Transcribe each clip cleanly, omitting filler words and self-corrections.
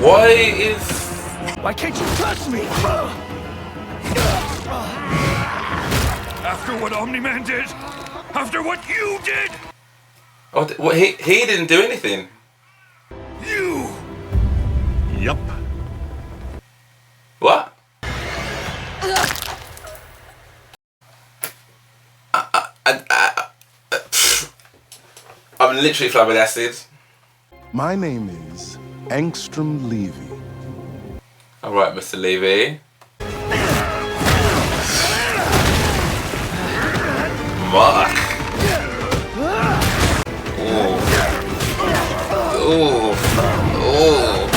Why is... Why can't you trust me? After what Omniman did? After what you did? Oh, what, he didn't do anything. You! Yup. What? I'm literally flabbergasted. My name is Angstrom Levy. Alright, Mr. Levy. Marc. Ooh. Ooh. Ooh.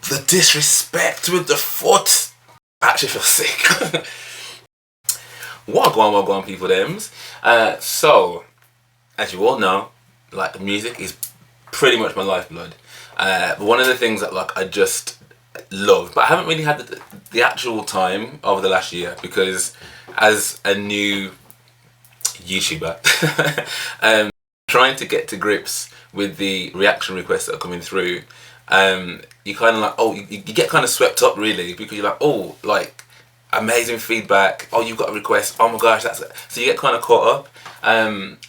The disrespect with the foot. I actually feel sick. Wagwan people thems. So, as you all know, like, music is pretty much my lifeblood. But one of the things that like I just love, but I haven't really had the actual time over the last year, because as a new YouTuber, trying to get to grips with the reaction requests that are coming through, you kind of like, oh, you get kind of swept up really, because you're like, oh, like, amazing feedback, oh, you've got a request, oh my gosh, that's it. So you get kind of caught up,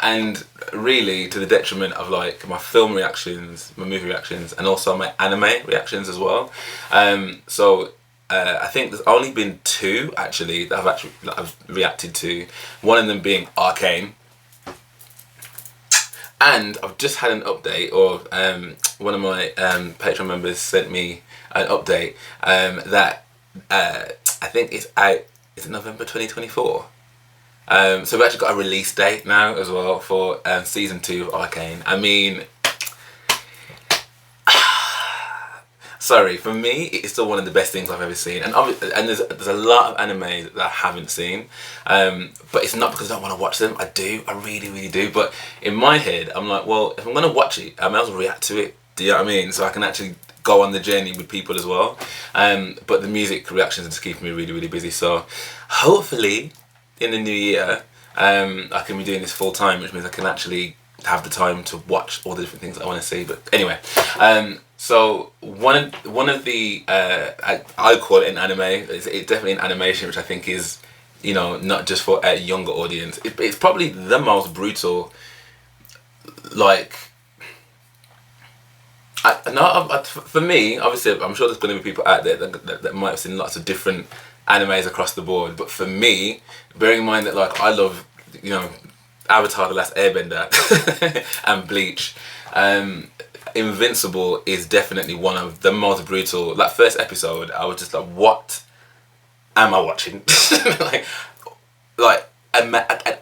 and really to the detriment of like my film reactions, my movie reactions, and also my anime reactions as well. So I think there's only been 2 actually that I've reacted to, one of them being Arcane, and I've just had an update, or one of my Patreon members sent me an update that I think it's out, is it November 2024? So we've actually got a release date now as well for season 2 of Arcane. I mean, sorry, for me it's still one of the best things I've ever seen, and there's a lot of anime that I haven't seen, but it's not because I don't want to watch them. I do, I really do, but in my head I'm like, well, if I'm going to watch it, I might as well react to it, do you know what I mean, so I can actually go on the journey with people as well. But the music reactions are just keeping me really busy, so hopefully in the new year I can be doing this full time, which means I can actually have the time to watch all the different things I want to see. But anyway, so one of the I call it an anime, it's definitely an animation, which I think is, you know, not just for a younger audience. It's probably the most brutal, like, for me, obviously, I'm sure there's going to be people out there that might have seen lots of different animes across the board. But for me, bearing in mind that like I love, you know, Avatar: The Last Airbender and Bleach, Invincible is definitely one of the most brutal. Like, first episode, I was just like, what am I watching? like an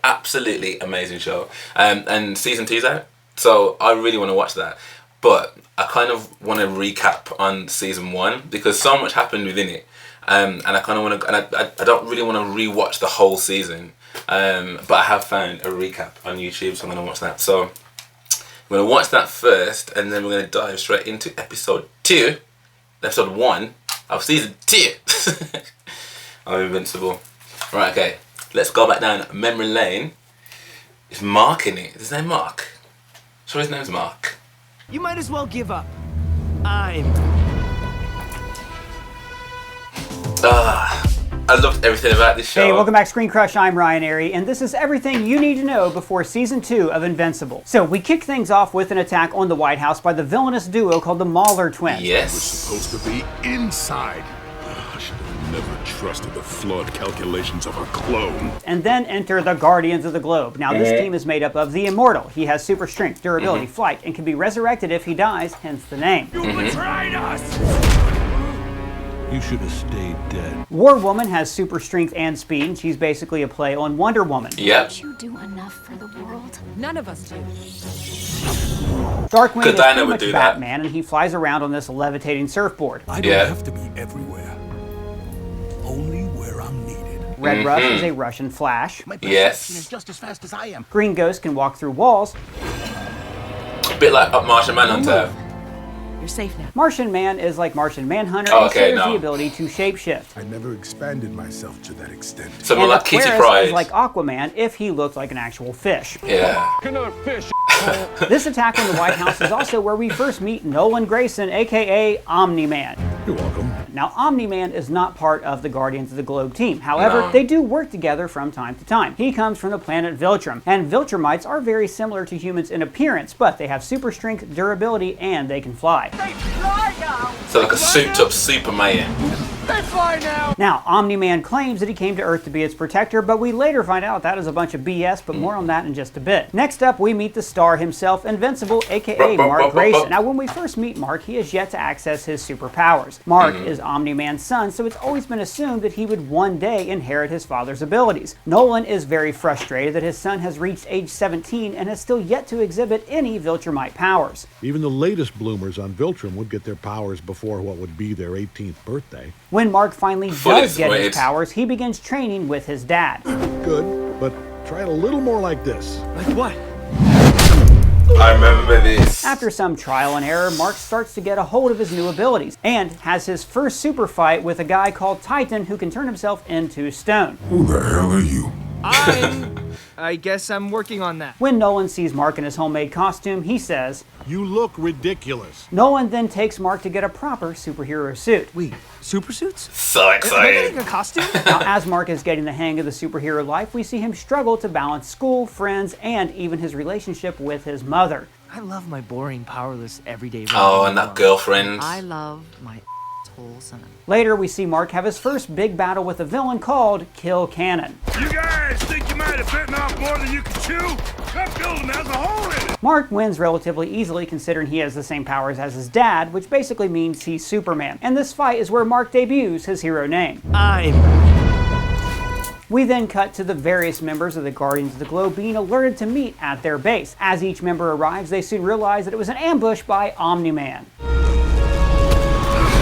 absolutely amazing show. And season 2's out, so I really want to watch that. But I kind of want to recap on season 1 because so much happened within it, and I kind of want to. And I don't really want to rewatch the whole season, but I have found a recap on YouTube, so I'm going to watch that. So I'm going to watch that first, and then we're going to dive straight into episode 1 of season 2 of Invincible. Right, okay, let's go back down memory lane. Is Marc in it? Is his name Marc? Sure, his name's Marc. You might as well give up. I loved everything about this show. Hey, welcome back, ScreenCrush. I'm Ryan Arey, and this is everything you need to know before season 2 of Invincible. So we kick things off with an attack on the White House by the villainous duo called the Mahler twins. Yes. We're supposed to be inside. I should have never trusted the flawed calculations of a clone. And then enter the Guardians of the Globe. Now this team is made up of the Immortal. He has super strength, durability, flight, and can be resurrected if he dies, hence the name. You betrayed us! You should have stayed dead. War Woman has super strength and speed, and she's basically a play on Wonder Woman. Yep. Don't you do enough for the world? None of us do. Darkwing is Dinah pretty would much do that. Batman, and he flies around on this levitating surfboard. I don't have to be everywhere. Only where I'm needed. Red Rush is a Russian Flash. My Yes. perception is just as fast as I am. Green Ghost can walk through walls. A bit like Martian Manhunter. You're safe now. Martian Man is like Martian Manhunter Oh, and okay, shares no. the ability to shapeshift. I never expanded myself to that extent. Something And like Kitty Aquarius Pryde. is like Aquaman if he looked like an actual fish. Yeah. Cannot fish. This attack on the White House is also where we first meet Nolan Grayson, aka Omni-Man. You're welcome. Now, Omni-Man is not part of the Guardians of the Globe team. However, they do work together from time to time. He comes from the planet Viltrum, and Viltrumites are very similar to humans in appearance, but they have super strength, durability, and they can fly. They fly now! So like a souped-up Superman. They fly now! Now, Omni-Man claims that he came to Earth to be its protector, but we later find out that is a bunch of BS, but more on that in just a bit. Next up, we meet the star himself, Invincible, aka Marc Grayson. Now, when we first meet Marc, he has yet to access his superpowers. Marc is Omni-Man's son, so it's always been assumed that he would one day inherit his father's abilities. Nolan is very frustrated that his son has reached age 17 and has still yet to exhibit any Viltrumite powers. Even the latest bloomers on Viltrum would get their powers before what would be their 18th birthday. When Marc finally does get his powers, he begins training with his dad. Good, but try it a little more like this. Like what? I remember this. After some trial and error, Marc starts to get a hold of his new abilities and has his first super fight with a guy called Titan who can turn himself into stone. Who the hell are you? I guess I'm working on that. When Nolan sees Marc in his homemade costume, he says, You look ridiculous. Nolan then takes Marc to get a proper superhero suit. Wait, super suits? So Am I exciting. getting a costume? Now, as Marc is getting the hang of the superhero life, we see him struggle to balance school, friends, and even his relationship with his mother. I love my boring, powerless, everyday. Oh, and that girlfriend. I love my asshole son. Later, we see Marc have his first big battle with a villain called Kill Cannon. You guys think you might have bitten off more than you can chew? That building has a hole in it! Marc wins relatively easily considering he has the same powers as his dad, which basically means he's Superman. And this fight is where Marc debuts his hero name. We then cut to the various members of the Guardians of the Globe being alerted to meet at their base. As each member arrives, they soon realize that it was an ambush by Omni-Man.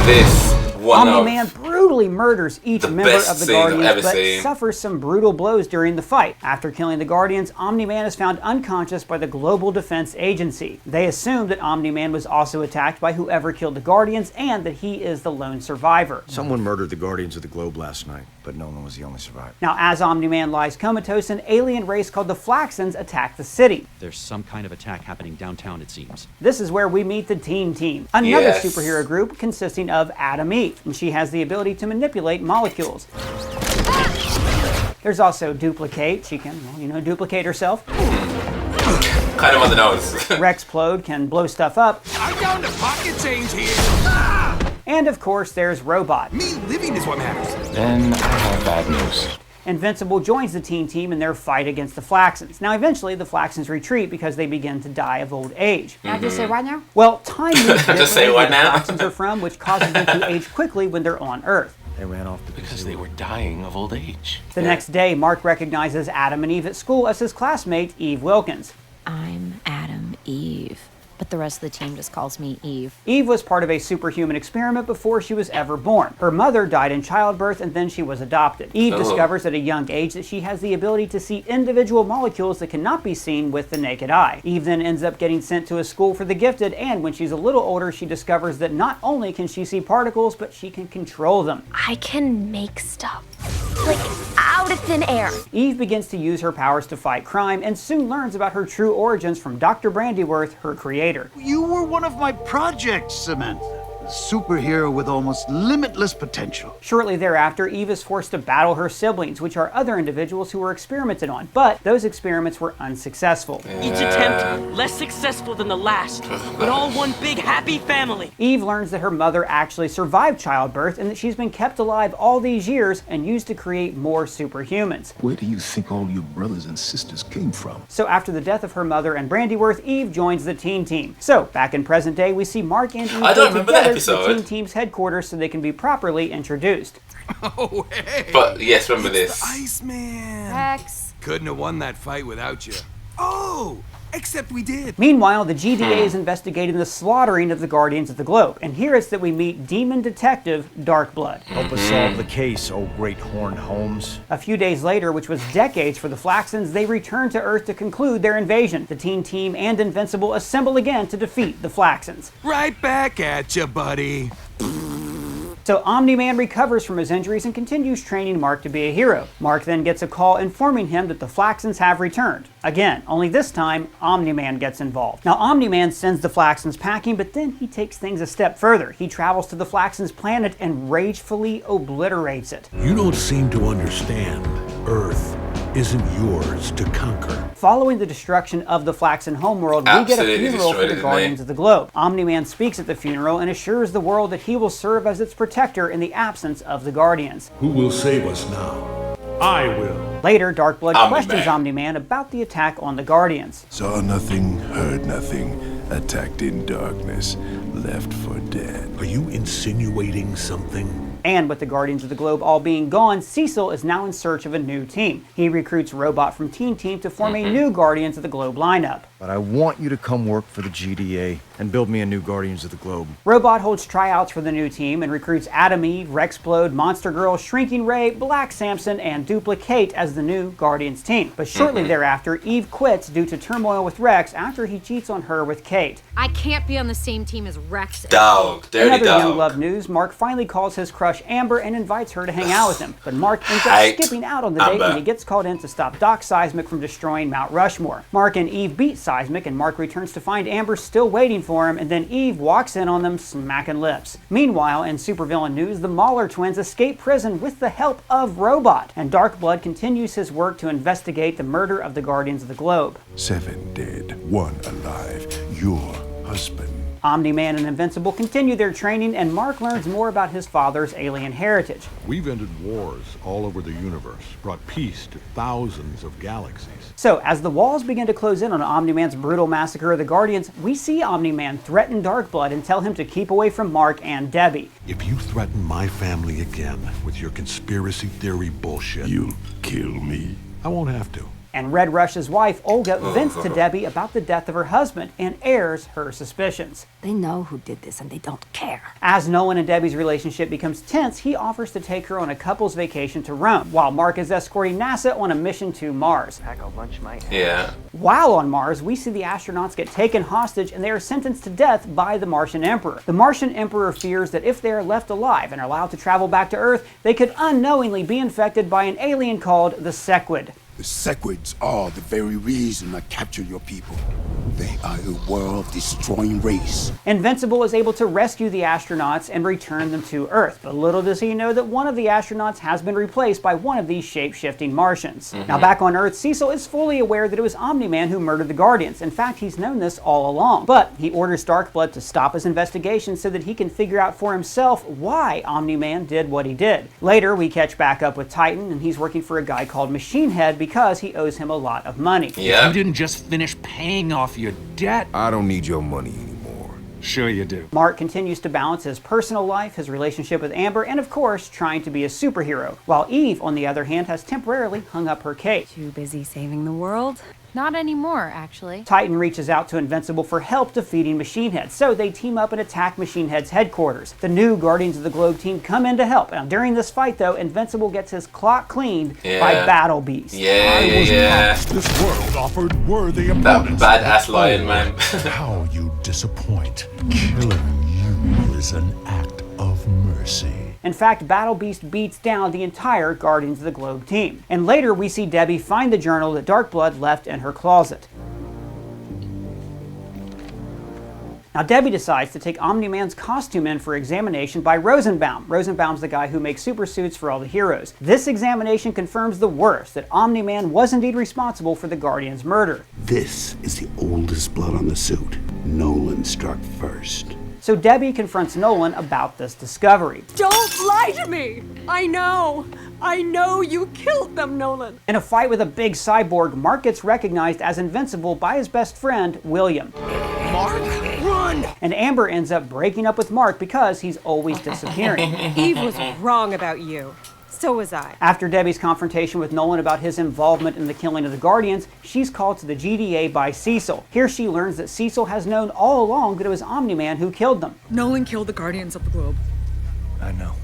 This one Omni-Man brutally murders each the member best of the scene I've Guardians, ever but seen. suffers some brutal blows during the fight. After killing the Guardians, Omni-Man is found unconscious by the Global Defense Agency. They assume that Omni-Man was also attacked by whoever killed the Guardians and that he is the lone survivor. Someone murdered the Guardians of the Globe last night, but Nolan was the only survivor. Now, as Omni-Man lies comatose, an alien race called the Flaxans attack the city. There's some kind of attack happening downtown, it seems. This is where we meet the Teen Team, another Yes. superhero group consisting of Adam Eve, and she has the ability to manipulate molecules. There's also Duplicate. She can, well, you know, duplicate herself. kind of on the nose. Rexplode can blow stuff up. I'm down to pocket change here! And of course, there's Robot. Me living is what matters. Then I have bad news. Invincible joins the Teen Team in their fight against the Flaxans. Now, eventually, the Flaxans retreat because they begin to die of old age. Can I just say right now? Well, time moves Just say differently what where the now? Flaxans are from, which causes them to age quickly when they're on Earth. They ran off Because they were dying of old age. The next day, Marc recognizes Adam and Eve at school as his classmate, Eve Wilkins. I'm Adam Eve, but the rest of the team just calls me Eve. Eve was part of a superhuman experiment before she was ever born. Her mother died in childbirth and then she was adopted. Eve discovers at a young age that she has the ability to see individual molecules that cannot be seen with the naked eye. Eve then ends up getting sent to a school for the gifted, and when she's a little older, she discovers that not only can she see particles, but she can control them. I can make stuff, like out of thin air. Eve begins to use her powers to fight crime and soon learns about her true origins from Dr. Brandyworth, her creator. You were one of my projects, Samantha. A superhero with almost limitless potential. Shortly thereafter, Eve is forced to battle her siblings, which are other individuals who were experimented on, but those experiments were unsuccessful. Each attempt less successful than the last, but all one big happy family. Eve learns that her mother actually survived childbirth and that she's been kept alive all these years and used to create more superhumans. Where do you think all your brothers and sisters came from? So after the death of her mother and Brandyworth, Eve joins the Teen Team. So back in present day, we see Marc and Eve I don't remember that together to the episode. Teen Team's headquarters so they can be properly introduced. Oh, hey! But yes, remember this. Iceman! Rex. Couldn't have won that fight without you. Oh! Except we did. Meanwhile, the GDA is investigating the slaughtering of the Guardians of the Globe, and here it's that we meet Demon Detective Darkblood. Help us solve the case, oh great horned Holmes. A few days later, which was decades for the Flaxans, they return to Earth to conclude their invasion. The Teen Team and Invincible assemble again to defeat the Flaxans. Right back at you, buddy. So Omni-Man recovers from his injuries and continues training Marc to be a hero. Marc then gets a call informing him that the Flaxons have returned. Again, only this time, Omni-Man gets involved. Now Omni-Man sends the Flaxons packing, but then he takes things a step further. He travels to the Flaxons' planet and ragefully obliterates it. You don't seem to understand. Earth isn't yours to conquer. Following the destruction of the Flaxon homeworld, we get a funeral for the Guardians of the Globe. Omni-Man speaks at the funeral and assures the world that he will serve as its protector in the absence of the Guardians. Who will save us now? I will. Later, Darkblood questions Omni-Man about the attack on the Guardians. Saw nothing, heard nothing, attacked in darkness, left for dead. Are you insinuating something? And with the Guardians of the Globe all being gone, Cecil is now in search of a new team. He recruits Robot from Teen Team to form a new Guardians of the Globe lineup. But I want you to come work for the GDA and build me a new Guardians of the Globe. Robot holds tryouts for the new team and recruits Adam Eve, Rexplode, Monster Girl, Shrinking Ray, Black Samson, and Duplicate as the new Guardians team. But shortly thereafter, Eve quits due to turmoil with Rex after he cheats on her with Kate. I can't be on the same team as Rex. Dog, dirty Another dog. young love news, Marc finally calls his crush Amber and invites her to hang out with him. But Marc ends up skipping out on the date when he gets called in to stop Doc Seismic from destroying Mount Rushmore. Marc and Eve beat Seismic, and Marc returns to find Amber still waiting for him, and then Eve walks in on them smacking lips. Meanwhile, in supervillain news, the Mauler twins escape prison with the help of Robot, and Darkblood continues his work to investigate the murder of the Guardians of the Globe. 7 dead, 1 alive, your husband. Omni-Man and Invincible continue their training, and Marc learns more about his father's alien heritage. We've ended wars all over the universe, brought peace to thousands of galaxies. So, as the walls begin to close in on Omni-Man's brutal massacre of the Guardians, we see Omni-Man threaten Darkblood and tell him to keep away from Marc and Debbie. If you threaten my family again with your conspiracy theory bullshit, you'll kill me. I won't have to. And Red Rush's wife, Olga, vents to Debbie about the death of her husband and airs her suspicions. They know who did this and they don't care. As Nolan and Debbie's relationship becomes tense, he offers to take her on a couple's vacation to Rome, while Marc is escorting NASA on a mission to Mars. Yeah. While on Mars, we see the astronauts get taken hostage and they are sentenced to death by the Martian Emperor. The Martian Emperor fears that if they are left alive and are allowed to travel back to Earth, they could unknowingly be infected by an alien called the Sequid. The Sequids are the very reason I captured your people. They are a world-destroying race. Invincible is able to rescue the astronauts and return them to Earth, but little does he know that one of the astronauts has been replaced by one of these shape-shifting Martians. Now back on Earth, Cecil is fully aware that it was Omni-Man who murdered the Guardians. In fact, he's known this all along. But he orders Darkblood to stop his investigation so that he can figure out for himself why Omni-Man did what he did. Later, we catch back up with Titan, and he's working for a guy called Machine Head because he owes him a lot of money. Yeah. You didn't just finish paying off your debt. I don't need your money anymore. Sure you do. Marc continues to balance his personal life, his relationship with Amber, and of course, trying to be a superhero. While Eve, on the other hand, has temporarily hung up her cape. Too busy saving the world? Not anymore, actually. Titan reaches out to Invincible for help defeating Machine Head, so they team up and attack Machine Head's headquarters. The new Guardians of the Globe team come in to help. Now, during this fight, though, Invincible gets his clock cleaned by Battle Beast. This world offered worthy opponents. That badass lion, man. How you disappoint. Killing you is an act of mercy. In fact, Battle Beast beats down the entire Guardians of the Globe team. And later, we see Debbie find the journal that Darkblood left in her closet. Now, Debbie decides to take Omni-Man's costume in for examination by Rosenbaum. Rosenbaum's the guy who makes super suits for all the heroes. This examination confirms the worst, that Omni-Man was indeed responsible for the Guardians' murder. This is the oldest blood on the suit. Nolan struck first. So Debbie confronts Nolan about this discovery. Don't lie to me! I know you killed them, Nolan! In a fight with a big cyborg, Marc gets recognized as Invincible by his best friend, William. Marc, run! And Amber ends up breaking up with Marc because he's always disappearing. Eve was wrong about you. So was I. After Debbie's confrontation with Nolan about his involvement in the killing of the Guardians, she's called to the GDA by Cecil. Here she learns that Cecil has known all along that it was Omni-Man who killed them. Nolan killed the Guardians of the Globe. I know.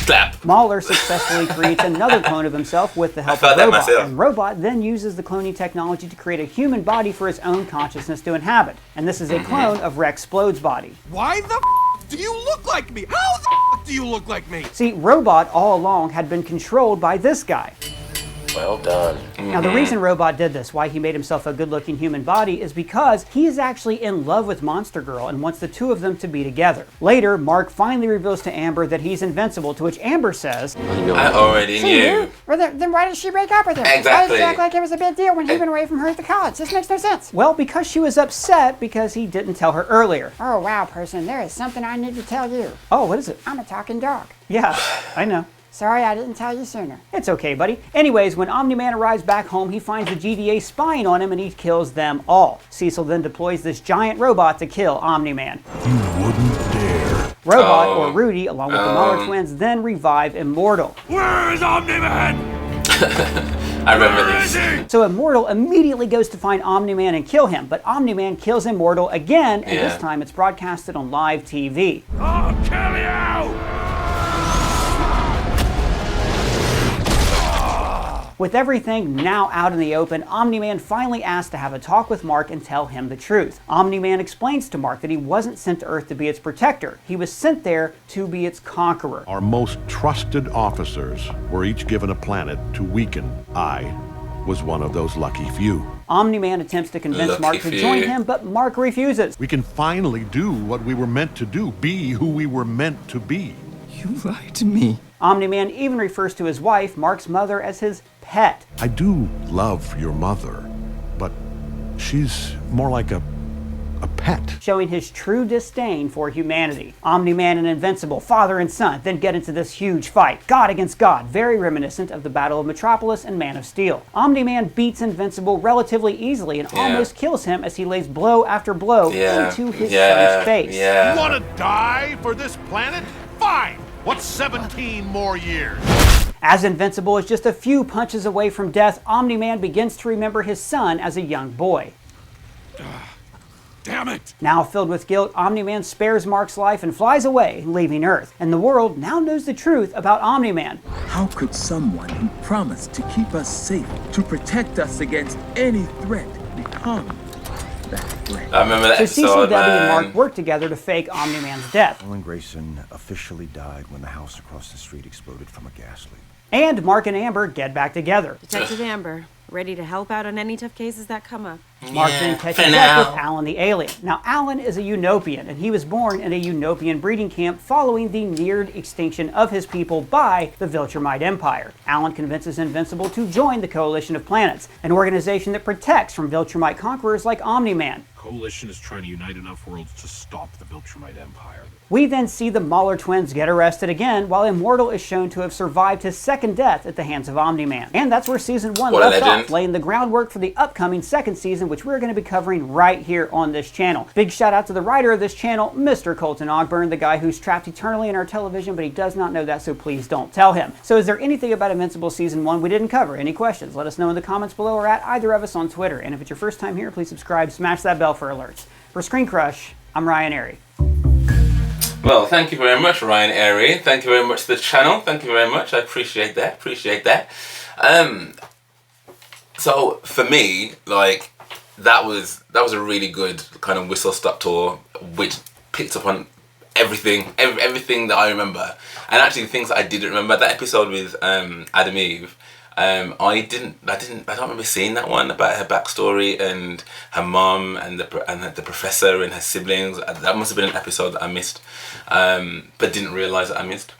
Slap. Mauler successfully creates another clone of himself with the help of Robot, and Robot then uses the cloning technology to create a human body for his own consciousness to inhabit. And this is a clone of Rexplode's body. Why the do you look like me? How the do you look like me? See, Robot all along had been controlled by this guy. Well done. Now, the reason Robot did this, why he made himself a good-looking human body, is because he is actually in love with Monster Girl and wants the two of them to be together. Later, Marc finally reveals to Amber that he's invincible, to which Amber says, I already knew. Well, then why did she break up with him? Exactly. Why did she act like it was a big deal when he went away from her at the college? This makes no sense. Well, because she was upset because he didn't tell her earlier. Oh, wow, person, there is something I need to tell you. Oh, what is it? I'm a talking dog. Yeah, I know. Sorry I didn't tell you sooner. It's okay, buddy. Anyways, when Omni-Man arrives back home, he finds the GDA spying on him and he kills them all. Cecil then deploys this giant robot to kill Omni-Man. You wouldn't dare. Robot, or Rudy, along with the Mauler twins, then revive Immortal. Where is Omni-Man? I remember this. So Immortal immediately goes to find Omni-Man and kill him, but Omni-Man kills Immortal again, and this time it's broadcasted on live TV. I'll kill you! With everything now out in the open, Omni-Man finally asks to have a talk with Marc and tell him the truth. Omni-Man explains to Marc that he wasn't sent to Earth to be its protector. He was sent there to be its conqueror. Our most trusted officers were each given a planet to weaken. I was one of those lucky few. Omni-Man attempts to convince Marc to join him, but Marc refuses. We can finally do what we were meant to do, be who we were meant to be. You lied to me. Omni-Man even refers to his wife, Marc's mother, as his pet. I do love your mother, but she's more like a pet. Showing his true disdain for humanity. Omni-Man and Invincible, father and son, then get into this huge fight. God against God, very reminiscent of the Battle of Metropolis and Man of Steel. Omni-Man beats Invincible relatively easily and almost kills him as he lays blow after blow into his son's face. You want to die for this planet? Fine! What's 17 more years? As Invincible is just a few punches away from death, Omni-Man begins to remember his son as a young boy. Damn it! Now filled with guilt, Omni-Man spares Marc's life and flies away, leaving Earth. And the world now knows the truth about Omni-Man. How could someone who promised to keep us safe, to protect us against any threat, become that threat? I remember that So episode, Cecil, Debbie, and man. Marc work together to fake Omni-Man's death. Ellen Grayson officially died when the house across the street exploded from a gas leak. And Marc and Amber get back together. Detective Amber, ready to help out on any tough cases that come up. Marc then catches up with Alan the alien. Now, Alan is a Unopian, and he was born in a Unopian breeding camp following the neared extinction of his people by the Viltrumite Empire. Alan convinces Invincible to join the Coalition of Planets, an organization that protects from Viltrumite conquerors like Omni-Man. Coalition is trying to unite enough worlds to stop the Viltrumite Empire. We then see the Mauler twins get arrested again, while Immortal is shown to have survived his second death at the hands of Omni-Man. And that's where Season 1 left off, laying the groundwork for the upcoming second season, which we're going to be covering right here on this channel. Big shout out to the writer of this channel, Mr. Colton Ogburn, the guy who's trapped eternally in our television, but he does not know that, so please don't tell him. So is there anything about Invincible Season 1 we didn't cover? Any questions? Let us know in the comments below or at either of us on Twitter. And if it's your first time here, please subscribe, smash that bell for alerts. For ScreenCrush, I'm Ryan Arey. Well, thank you very much, Ryan Arey. Thank you very much to the channel. Thank you very much. I appreciate that. Appreciate that. So for me, like, that was a really good kind of whistle-stop tour, which picked up on everything that I remember, and actually things that I didn't remember. That episode with Adam Eve. I don't remember seeing that one about her backstory and her mom and the professor and her siblings. That must have been an episode that I missed, but didn't realise that I missed.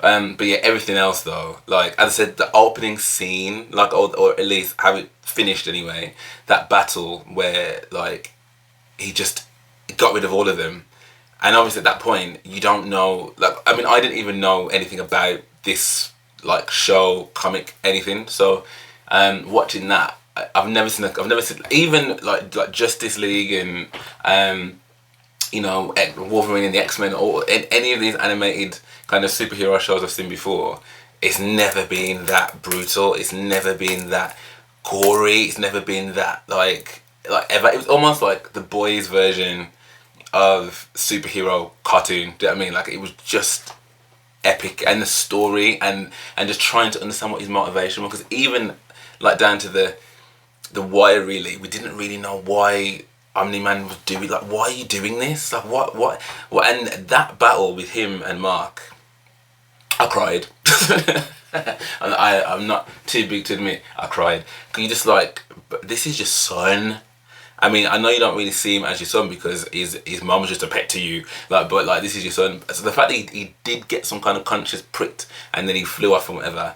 But yeah, everything else though, like as I said, the opening scene, like or at least how it finished anyway, that battle where like he just got rid of all of them, and obviously at that point you don't know. Like I mean, I didn't even know anything about this. Like show, comic, anything. So, watching that, I've never seen even like Justice League and you know, Wolverine and the X-Men or any of these animated kind of superhero shows I've seen before. It's never been that brutal. It's never been that gory. It's never been that like ever. It was almost like the boys' version of superhero cartoon. Do you know what I mean? Like it was just epic, and the story and just trying to understand what his motivation was, because even like down to the why, really we didn't really know why Omni-Man was doing, like, why are you doing this, like what and that battle with him and Marc, I cried. And I'm not too big to admit I cried. Cause you just like, but this is your son. I mean, I know you don't really see him as your son because his mum's just a pet to you. Like, but like this is your son. So the fact that he did get some kind of conscience pricked and then he flew off and whatever.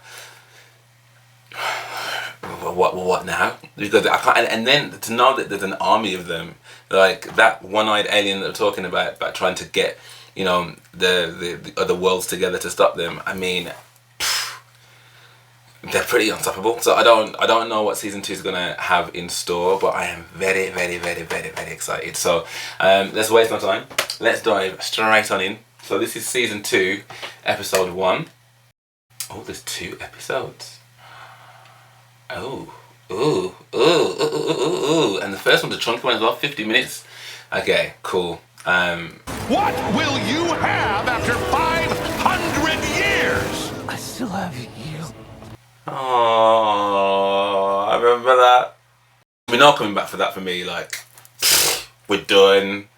What now? Because I can't. And then to know that there's an army of them, like that one-eyed alien that we're talking about trying to get, you know, the other worlds together to stop them. I mean, they're pretty unstoppable. So I don't know what season 2 is gonna have in store, but I am very, very, very, very, very excited. So let's waste no time. Let's dive straight on in. So this is season 2, episode 1. Oh, there's 2 episodes. Oh, ooh, ooh, ooh, ooh, ooh, ooh. And the first one's a chunky one as well, 50 minutes. Okay, cool. What will you have after 500 years? I still have you. Oh, I remember that. We're not coming back for that for me. Like, we're done.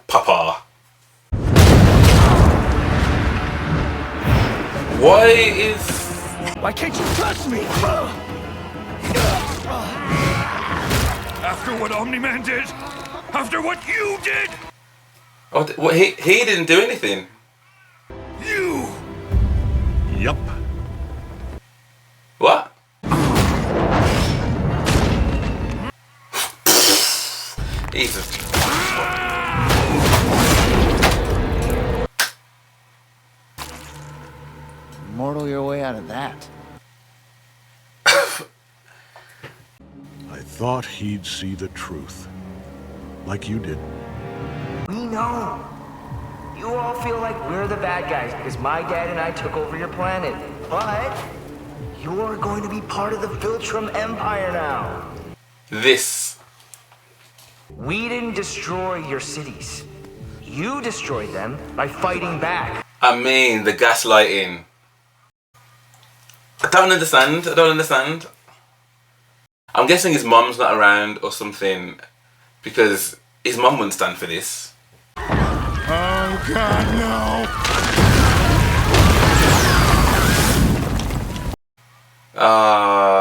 Papa. Why can't you trust me? After what Omniman did? After what you did? Oh, what, he didn't do anything. You! Yup. What? Jesus. Mortal your way out of that. I thought he'd see the truth. Like you did. We know. You all feel like we're the bad guys because my dad and I took over your planet. But you're going to be part of the Viltrum Empire now. We didn't destroy your cities. You destroyed them by fighting back. I mean, the gaslighting. I don't understand. I'm guessing his mom's not around or something because his mom wouldn't stand for this. Oh God, no!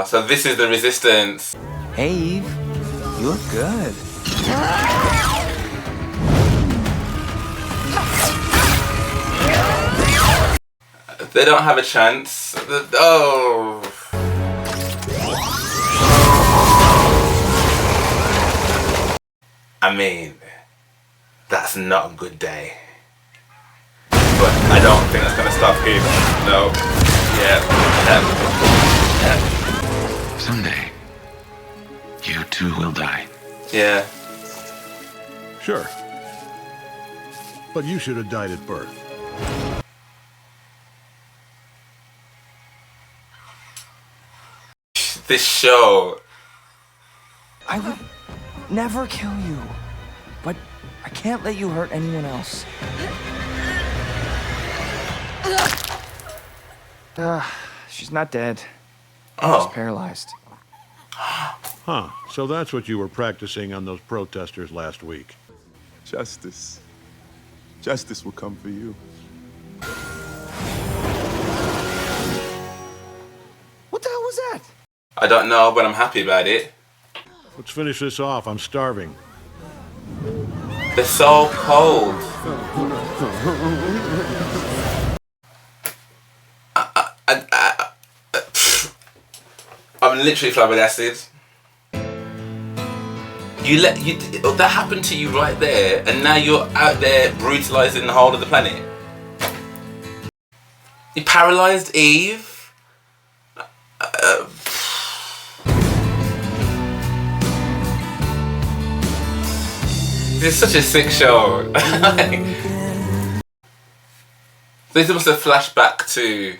So this is the resistance. Hey, Eve. You look good. They don't have a chance. Oh. I mean, that's not a good day. But I don't think that's gonna stop him. No. Yeah. Someday, you too will die. Yeah. Sure. But you should have died at birth. This show. I would never kill you, but I can't let you hurt anyone else. She's not dead. Oh. She's paralyzed. Huh. So that's what you were practicing on those protesters last week. Justice. Justice will come for you. What the hell was that? I don't know, but I'm happy about it. Let's finish this off. I'm starving. They're so cold. I'm literally flabbergasted. That happened to you right there, and now you're out there brutalizing the whole of the planet. You paralyzed Eve. This is such a sick show. This must have flashed back to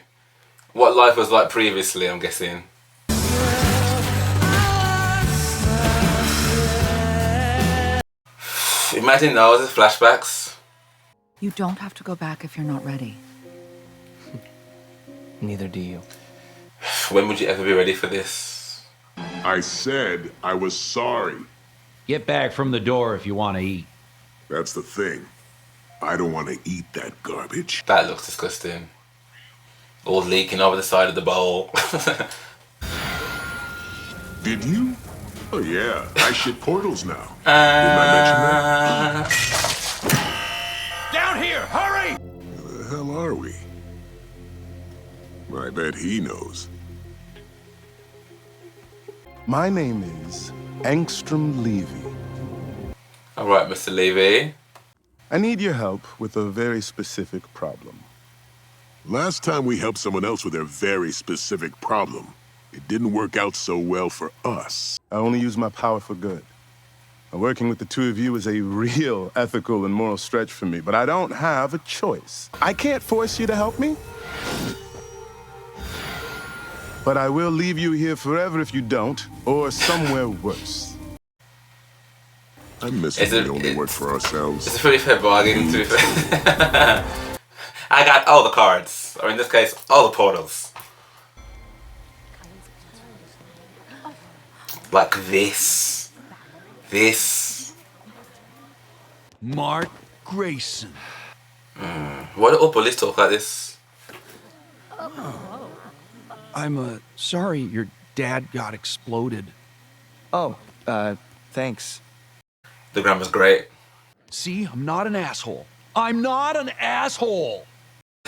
what life was like previously, I'm guessing. Imagine those as flashbacks. You don't have to go back if you're not ready. Neither do you. When would you ever be ready for this? I said I was sorry. Get back from the door if you want to eat. That's the thing. I don't want to eat that garbage. That looks disgusting. All leaking over the side of the bowl. Did you? Oh yeah, I shit portals now. Didn't I mention that? Down here, hurry! Where the hell are we? I bet he knows. My name is Angstrom Levy. Alright, Mr. Levy. I need your help with a very specific problem. Last time we helped someone else with their very specific problem, it didn't work out so well for us. I only use my power for good. Working with the two of you is a real ethical and moral stretch for me, but I don't have a choice. I can't force you to help me, but I will leave you here forever if you don't, or somewhere worse. I'm missing we only work for ourselves. It's a pretty fair bargain, to be fair. I got all the cards, or in this case, all the portals. Like this. This. Marc Grayson. Why do all police talk like this? I'm sorry your dad got exploded. Oh, thanks. The grammar's great. See, I'm not an asshole. I'm not an asshole!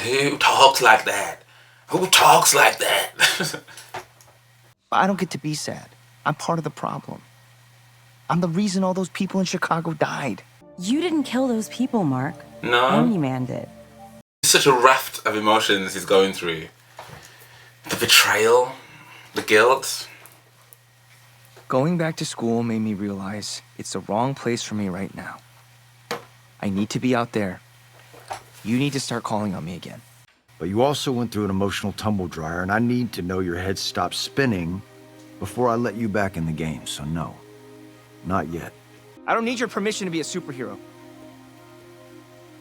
Who talks like that? Who talks like that? I don't get to be sad. I'm part of the problem. I'm the reason all those people in Chicago died. You didn't kill those people, Marc. No. Omniman did. It's such a raft of emotions he's going through. The betrayal, the guilt. Going back to school made me realize it's the wrong place for me right now. I need to be out there. You need to start calling on me again. But you also went through an emotional tumble dryer, and I need to know your head stops spinning before I let you back in the game, so no. Not yet. I don't need your permission to be a superhero.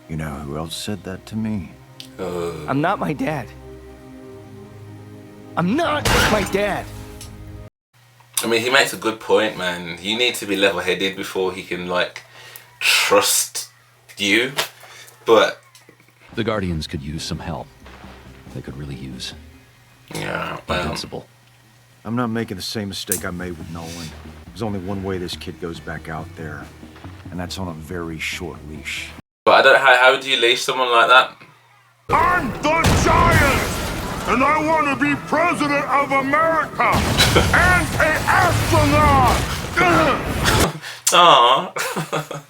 You know who else said that to me? I'm not my dad. I'm not my dad! I mean, he makes a good point, man. You need to be level-headed before he can, like, trust you. But the Guardians could use some help. They could really use. Yeah, well. Invincible. I'm not making the same mistake I made with Nolan. There's only one way this kid goes back out there, and that's on a very short leash. But I don't know, how do you leash someone like that? I'm the giant! And I want to be president of America! And an astronaut! Aww.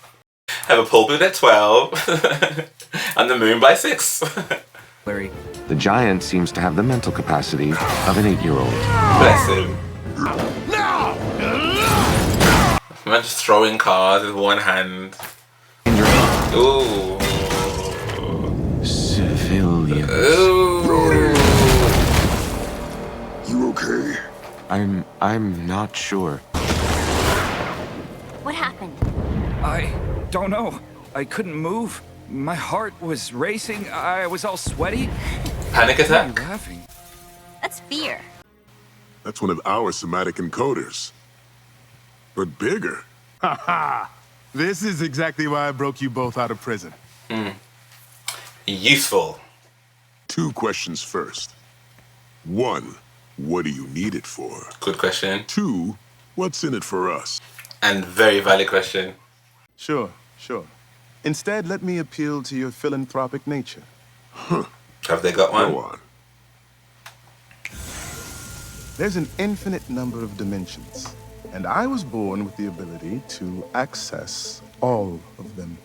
Have a pulpit at 12. And the moon by 6. Larry. The giant seems to have the mental capacity of an 8-year-old. Bless him. Man just throwing cards with one hand. Ooh. Civilians. Ooh. You okay? I'm not sure. What happened? I don't know. I couldn't move. My heart was racing. I was all sweaty. Panic attack? Why are you laughing? That's fear. That's one of our somatic encoders. But bigger. Haha! This is exactly why I broke you both out of prison. Useful. 2 questions first. 1, what do you need it for? Good question. 2, what's in it for us? And very valid question. Sure. Instead, let me appeal to your philanthropic nature. Huh. Have they got one? Go on. There's an infinite number of dimensions, and I was born with the ability to access all of them.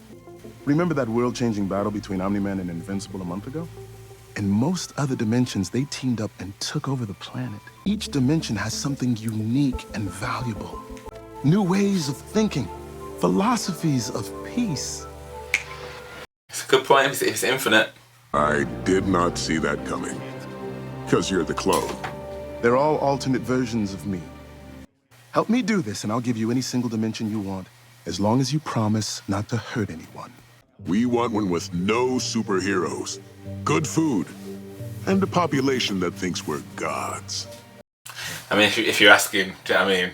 Remember that world-changing battle between Omniman and Invincible a month ago? In most other dimensions, they teamed up and took over the planet. Each dimension has something unique and valuable. New ways of thinking, philosophies of peace. It's a good point. It's infinite. I did not see that coming. Because you're the clone. They're all alternate versions of me. Help me do this, and I'll give you any single dimension you want, as long as you promise not to hurt anyone. We want one with no superheroes, good food, and a population that thinks we're gods. I mean, if you're asking, do you know what I mean?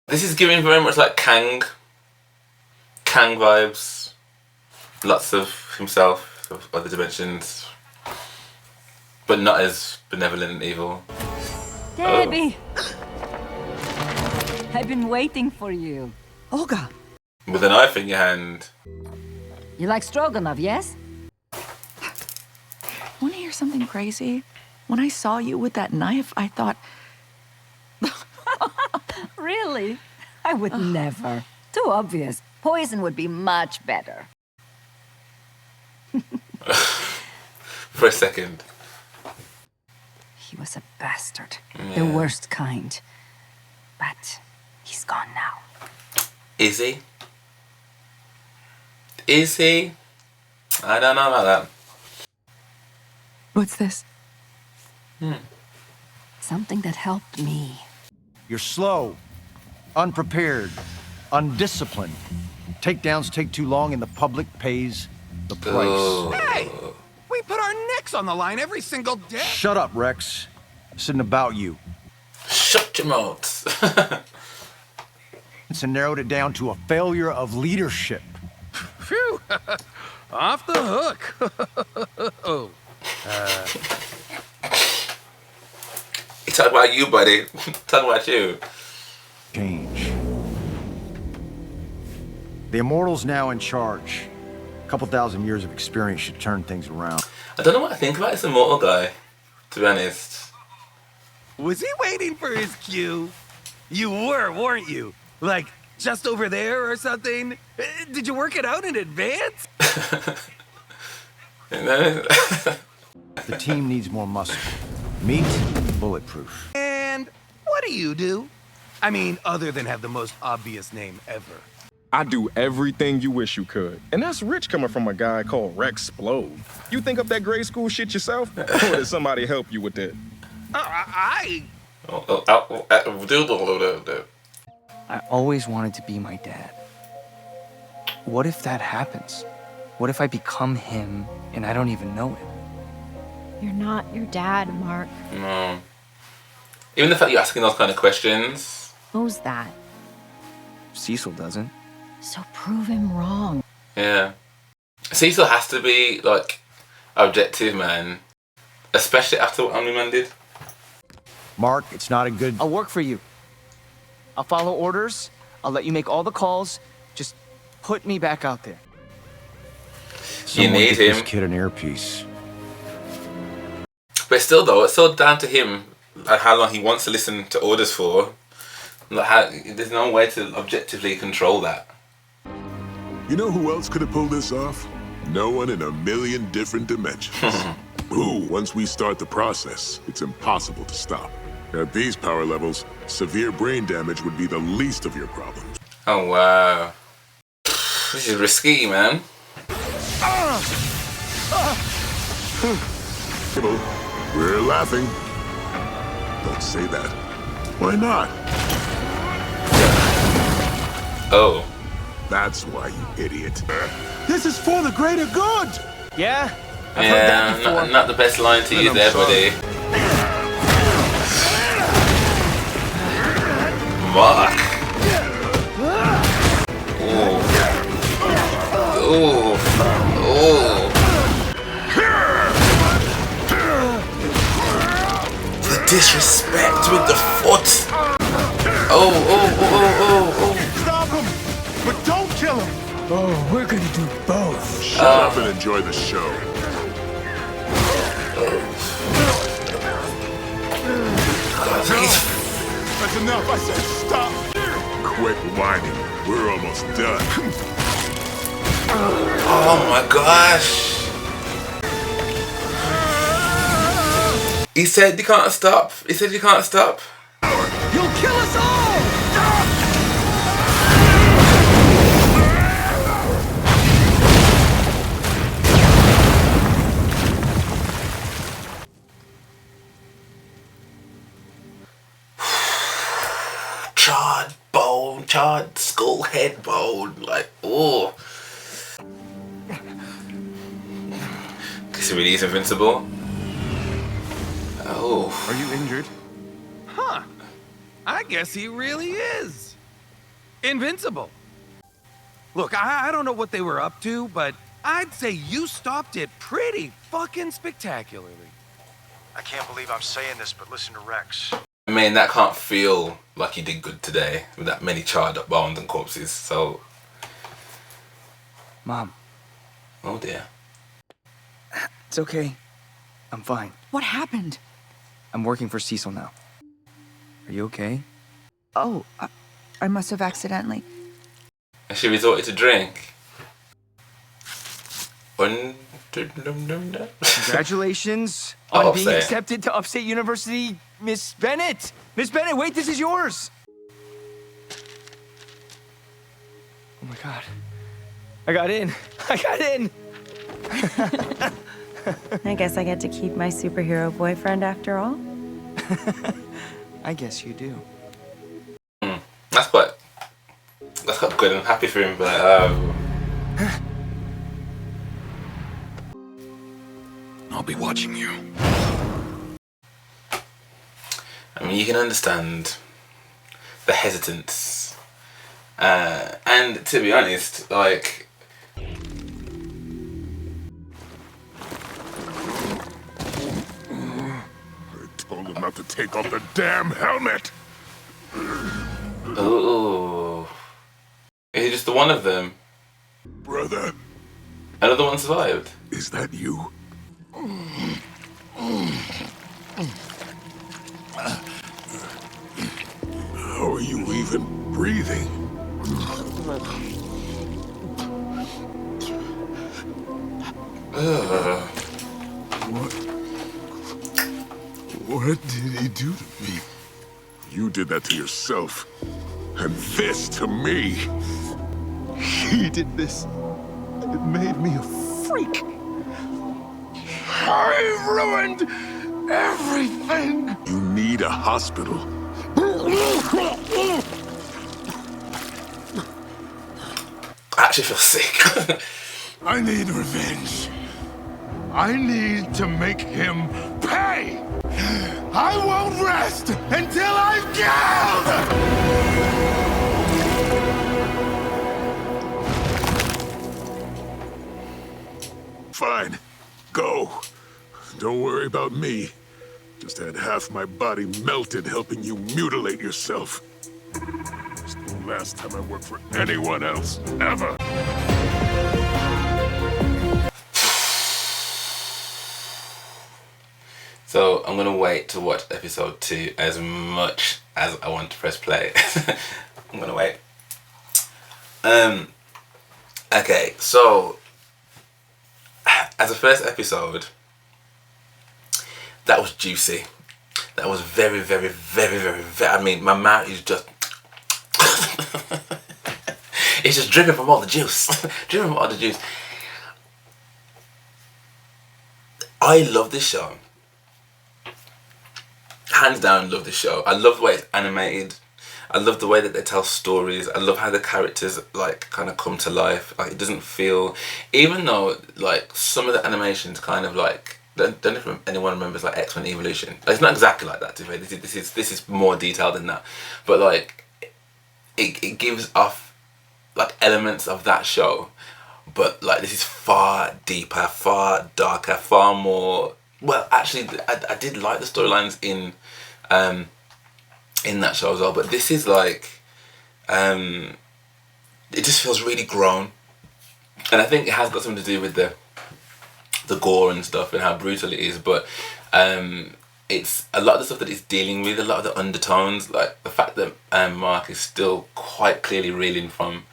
This is giving very much like Kang vibes. Lots of himself, of other dimensions. but not as benevolent and evil. Debbie! I've been waiting for you. Olga! With a knife in your hand. You like stroganoff, yes? Want to hear something crazy? When I saw you with that knife, I thought... Really? I would never. Too obvious. Poison would be much better. For a second. He was a bastard. Yeah. The worst kind. But he's gone now. Is he? Is he? I don't know about that. What's this? Something that helped me. You're slow, unprepared, undisciplined. Takedowns take too long and the public pays the price. Hey! We put our necks on the line every single day. Shut up, Rex. This isn't about you. Shut your mouth. And narrowed it down to a failure of leadership. Phew! Off the hook. Oh. He talking about you, buddy. Talking about you. Change. The Immortal's now in charge. A couple thousand years of experience should turn things around. I don't know what I think about this Immortal guy, to be honest. Was he waiting for his cue? You were, weren't you? Like, just over there or something? Did you work it out in advance? The team needs more muscle. Meat, bulletproof. And what do you do? I mean, other than have the most obvious name ever. I do everything you wish you could. And that's rich coming from a guy called Rexplode. You think up that grade school shit yourself? Or did somebody help you with that? I always wanted to be my dad. What if that happens? What if I become him and I don't even know it? You're not your dad, Mark. No. Even the fact you're asking those kind of questions. Who's that? Cecil doesn't. So prove him wrong. Yeah. Cecil has to be, like, objective, man. Especially after what Omniman did. Mark, it's not a good... I'll work for you. I'll follow orders. I'll let you make all the calls. Just put me back out there. Someone need get him. This kid an earpiece. But still, though, it's still down to him, like, how long he wants to listen to orders for. Like, there's no way to objectively control that. You know who else could have pulled this off? No one in a million different dimensions. Ooh, once we start the process, it's impossible to stop. At these power levels, severe brain damage would be the least of your problems. Oh, wow. This is risky, man. We're laughing. Don't say that. Why not? Oh. That's why, you idiot. This is for the greater good. Yeah? I've heard that Yeah, before. not the best line to use there, buddy. Marc. Ooh. Ooh. The disrespect with the foot. Oh. Stop him, but don't kill him. Oh, we're gonna do both. Shut up and enjoy the show. That's enough. I said stop. Quit whining. We're almost done. Oh my gosh. He said you can't stop. He said you can't stop. You'll kill us all. Charred bone, charred skull head bone, like, oh. Guess he really is invincible. Oh. Are you injured? Huh. I guess he really is. Invincible. Look, I don't know what they were up to, but I'd say you stopped it pretty fucking spectacularly. I can't believe I'm saying this, but listen to Rex. I mean, that can't feel like you did good today with that many charred up bones and corpses, so... Mom. Oh dear. It's okay. I'm fine. What happened? I'm working for Cecil now. Are you okay? Oh, I must have accidentally. And she resorted to drink. Congratulations Oh, on being Upstate. accepted to Upstate University, Miss Bennett. Miss Bennett, wait, this is yours. Oh my God. I got in. I got in. I guess I get to keep my superhero boyfriend after all. I guess you do. That's quite good. I'm happy for him, but oh. I'll be watching you. I mean, you can understand the hesitance. And to be honest, like... I told him not to take off the damn helmet! Ooh. Is it just the one of them? Brother. Another one survived. Is that you? How are you even breathing? What did he do to me? You did that to yourself. And this to me. He did this. It made me a freak. I ruined everything. You need a hospital. I actually feel sick. I need revenge. I need to make him pay. I won't rest until I've killed. Fine. Go. Don't worry about me. Just had half my body melted helping you mutilate yourself. It's the last time I worked for anyone else, ever. So I'm gonna wait to watch episode 2 as much as I want to press play. I'm gonna wait. Okay, so as a first episode, that was juicy. That was very, very, very, very, very, I mean, my mouth is just it's just dripping from all the juice. Dripping from all the juice. I love this show. Hands down, love this show. I love the way it's animated. I love the way that they tell stories. I love how the characters like kind of come to life. Like it doesn't feel, even though like some of the animations kind of like don't know if anyone remembers like X-Men Evolution. Like, it's not exactly like that. To be fair. This is more detailed than that. But like it gives off like elements of that show. But like this is far deeper, far darker, far more. Well, actually, I did like the storylines in that show as well, but this is like, it just feels really grown, and I think it has got something to do with the gore and stuff and how brutal it is. But it's a lot of the stuff that it's dealing with, a lot of the undertones, like the fact that Marc is still quite clearly reeling from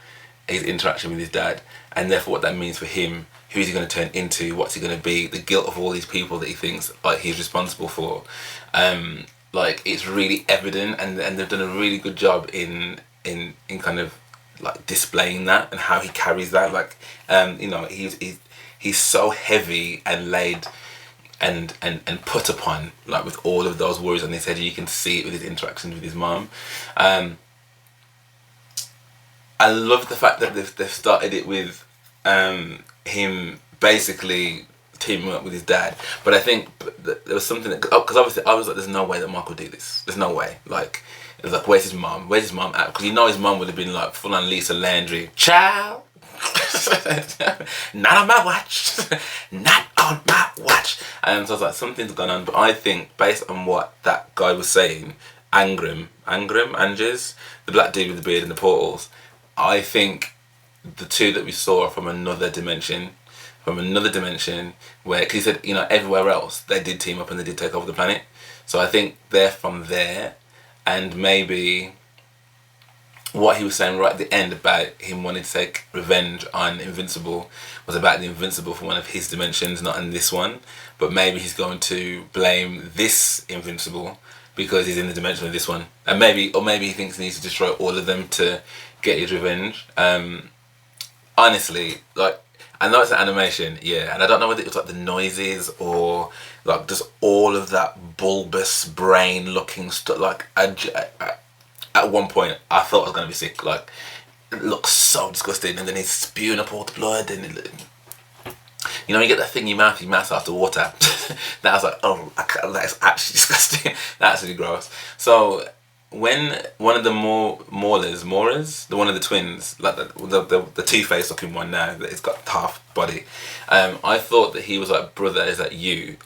his interaction with his dad, and therefore what that means for him. Who's he going to turn into? What's he going to be? The guilt of all these people that he thinks like he's responsible for. Like it's really evident, and they've done a really good job in kind of like displaying that and how he carries that. Like you know, he's so heavy and laid and put upon, like with all of those worries on his head. You can see it with his interactions with his mom. I love the fact that they've started it with him basically teaming up with his dad, but I think there was something that, because obviously I was like, there's no way that Marc would do this. There's no way. Like it was like, where's his mom? Where's his mom at? Because you know his mom would have been like full on Lisa Landry, child. Not on my watch. Not on my watch. So I was like, something's gone on. But I think, based on what that guy was saying, Anges, the black dude with the beard and the portals, I think the two that we saw are from another dimension. Where, because he said, everywhere else they did team up and they did take over the planet. So I think they're from there, and maybe what he was saying right at the end about him wanting to take revenge on Invincible was about the Invincible from one of his dimensions, not in this one. But maybe he's going to blame this Invincible because he's in the dimension of this one, and maybe he thinks he needs to destroy all of them to get his revenge. Honestly, like, I know it's an animation, yeah, and I don't know whether it was like the noises or like just all of that bulbous brain looking stuff. Like, at one point I thought I was gonna be sick. Like, it looks so disgusting, and then he's spewing up all the blood, and you get that thing in your mouth after water. That was like, oh, that is actually disgusting. That's really gross. So when one of the Maurers, the one of the twins, like the two-faced looking one now, that has got half body, I thought that he was like, brother, is that you?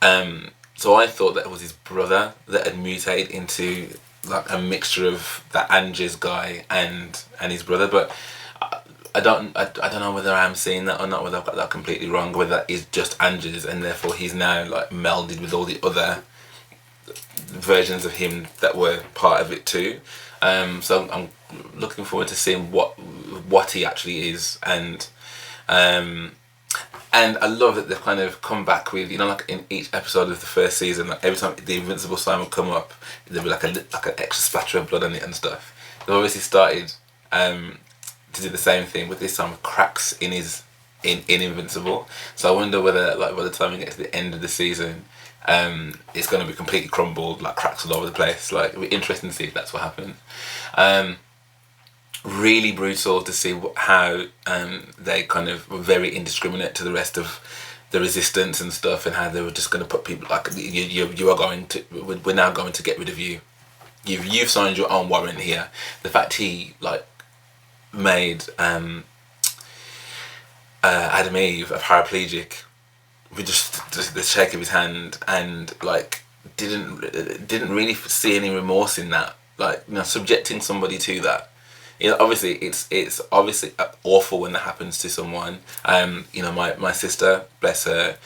So I thought that it was his brother that had mutated into like a mixture of that Anges guy and his brother, but I don't know whether I'm seeing that or not, whether I've got that completely wrong, whether that is just Anges and therefore he's now like melded with all the other versions of him that were part of it too. So I'm looking forward to seeing what he actually is, and I love that they've kind of come back with, like in each episode of the first season, like every time the Invincible sign would come up, there'd be like an extra splatter of blood on it and stuff. They've obviously started to do the same thing with this time with cracks in Invincible. So I wonder whether, like, by the time we get to the end of the season, it's going to be completely crumbled, like cracks all over the place. Like, it'll be interesting to see if that's what happens. Really brutal to see how they kind of were very indiscriminate to the rest of the resistance and stuff, and how they were just going to put people like, we're now going to get rid of you. You've signed your own warrant here. The fact he like made Adam Eve a paraplegic with just the shake of his hand, and like didn't really see any remorse in that, like, subjecting somebody to that. Obviously it's obviously awful when that happens to someone. My sister, bless her,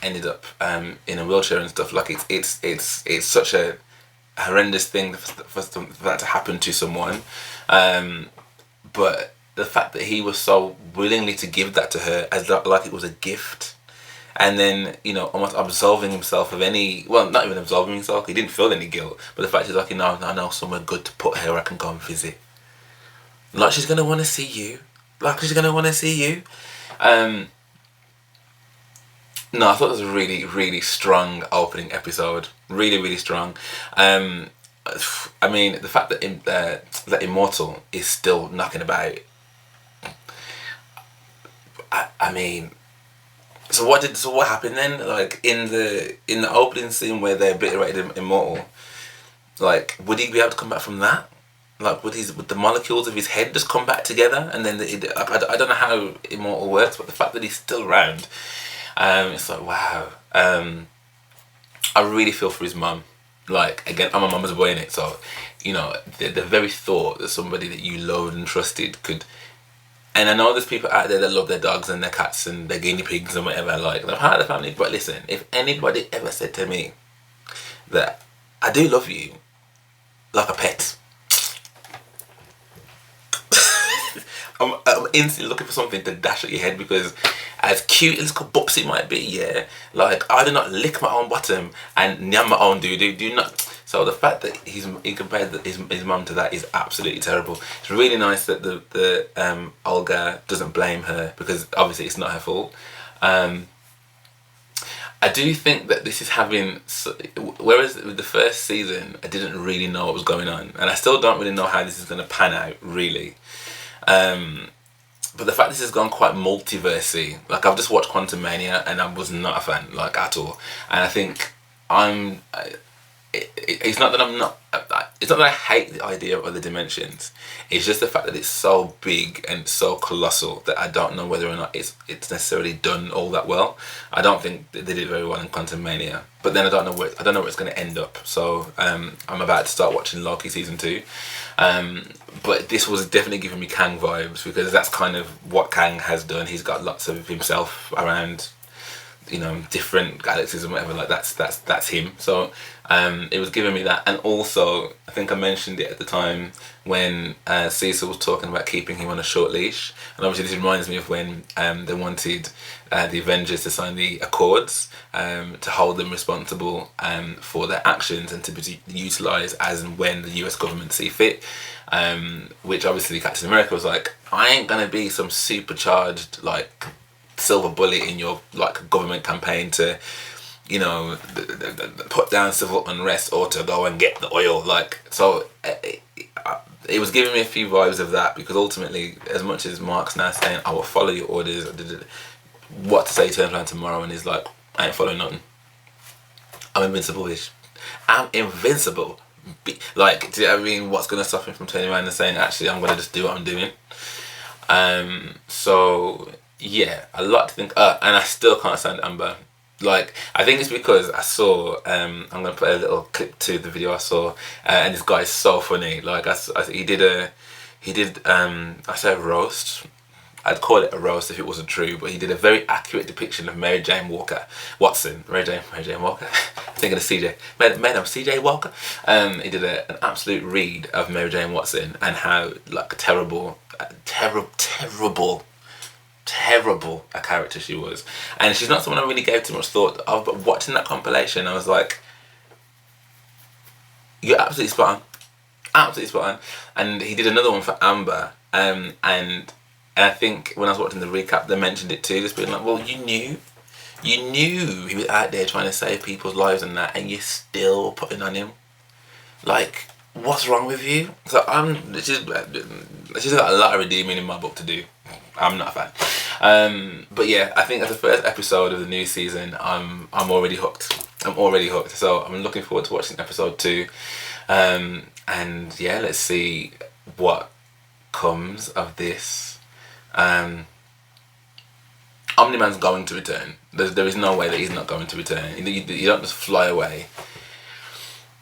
ended up in a wheelchair and stuff. Like, it's such a horrendous thing for that to happen to someone. But the fact that he was so willingly to give that to her as like it was a gift, and then almost absolving himself of any, well, not even absolving himself, he didn't feel any guilt, but the fact is like, I know somewhere good to put her, I can go and visit. Like, she's gonna want to see you. No, I thought it was a really, really strong opening episode. Really, really strong. I mean, the fact that Immortal is still knocking about. I mean, so what happened then? Like, in the opening scene where they obliterated Immortal, like, would he be able to come back from that? Like, would the molecules of his head just come back together? And then I don't know how Immortal works, but the fact that he's still around, it's like, wow. I really feel for his mum. Like, again, I'm a mama's boy in it, so the very thought that somebody that you loved and trusted could. And I know there's people out there that love their dogs and their cats and their guinea pigs and whatever, like, they're part of the family. But listen, if anybody ever said to me that I do love you like a pet, I'm instantly looking for something to dash at your head, because as cute as Bupsy might be, yeah, like, I do not lick my own bottom and nyam my own doo-doo, do not. So the fact that he compared his mum to that is absolutely terrible. It's really nice that the Olga doesn't blame her, because obviously it's not her fault. I do think that this is having, whereas with the first season I didn't really know what was going on, and I still don't really know how this is going to pan out, really. But the fact this has gone quite multiversy, like, I've just watched Quantum Mania and I was not a fan, like, at all. And I think it's not that I'm not. It's not that I hate the idea of other dimensions. It's just the fact that it's so big and so colossal that I don't know whether or not it's necessarily done all that well. I don't think they did it very well in Quantum Mania. But then I don't know where it's going to end up. So I'm about to start watching Loki season 2. But this was definitely giving me Kang vibes, because that's kind of what Kang has done. He's got lots of himself around, you know, different galaxies and whatever. Like that's him. So it was giving me that. And also, I think I mentioned it at the time when Cecil was talking about keeping him on a short leash. And obviously this reminds me of when they wanted the Avengers to sign the Accords, to hold them responsible for their actions and to be utilised as and when the US government see fit. Which obviously Captain America was like, I ain't gonna be some supercharged like silver bullet in your like government campaign to, you know, put down civil unrest or to go and get the oil. Like, so it was giving me a few vibes of that, because ultimately, as much as Marc's now saying I will follow your orders, what to say turns around tomorrow and he's like, I ain't following nothing. I'm invincible, bitch. I'm invincible. Like, do you know what I mean? What's gonna stop him from turning around and saying, actually, I'm gonna just do what I'm doing? So yeah, a lot to think. And I still can't stand Amber. Like, I think it's because I saw, I'm gonna put a little clip to the video I saw, and this guy is so funny. Like, he did I say a roast. I'd call it a roast if it wasn't true, but he did a very accurate depiction of Mary Jane Watson. Mary Jane Walker. Thinking of CJ. Madam CJ Walker. He did an absolute read of Mary Jane Watson and how like terrible a character she was. And she's not someone I really gave too much thought of, but watching that compilation I was like, you're absolutely spot on. Absolutely spot on. And he did another one for Amber, and I think when I was watching the recap they mentioned it too, just being like, well, you knew he was out there trying to save people's lives and that, and you're still putting on him. Like, what's wrong with you? So she's got a lot of redeeming in my book to do. I'm not a fan. But yeah, I think as the first episode of the new season, I'm already hooked. So I'm looking forward to watching episode 2. And yeah, let's see what comes of this. Omniman's going to return. There is no way that he's not going to return. You don't just fly away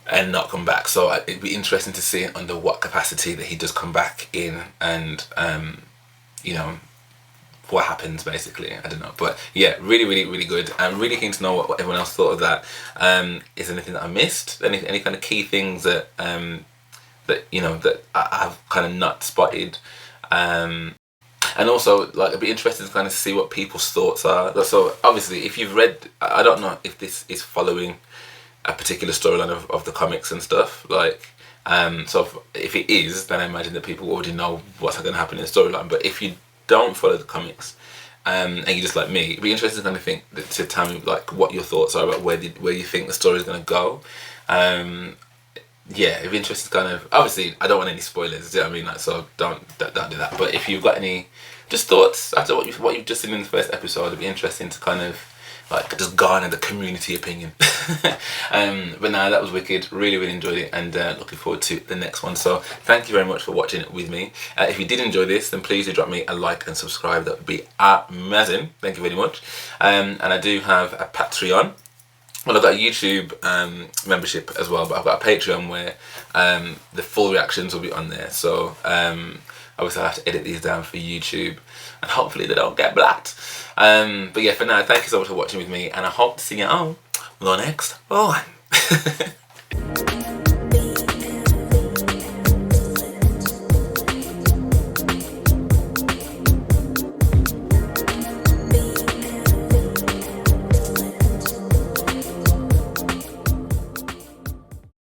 and not come back. So it'd be interesting to see under what capacity that he does come back in, and you know, what happens basically. I don't know, but yeah, really good. I'm really keen to know what everyone else thought of that. Is there anything that I missed? Any kind of key things that that you know that I've kind of not spotted? And also, like, it'd be interesting to kind of see what people's thoughts are. So obviously, if you've read, I don't know if this is following a particular storyline of the comics and stuff. Like, so if it is, then I imagine that people already know what's going to happen in the storyline. But if you don't follow the comics, and you're just like me, it'd be interesting to kind of think, to tell me like what your thoughts are about where you think the story is going to go. Yeah, it'd be interesting to kind of, obviously I don't want any spoilers, you know what I mean, like, so don't do that. But if you've got any just thoughts after what you've just seen in the first episode, it'd be interesting to kind of like just garner the community opinion. But now that was wicked, really enjoyed it, and looking forward to the next one. So thank you very much for watching it with me. If you did enjoy this, then please do drop me a like and subscribe. That would be amazing. Thank you very much. And I do have a Patreon. Well, I've got a YouTube membership as well, but I've got a Patreon where the full reactions will be on there. So obviously I'll have to edit these down for YouTube, and hopefully they don't get blacked. But yeah, for now, thank you so much for watching with me, and I hope to see you on the next one.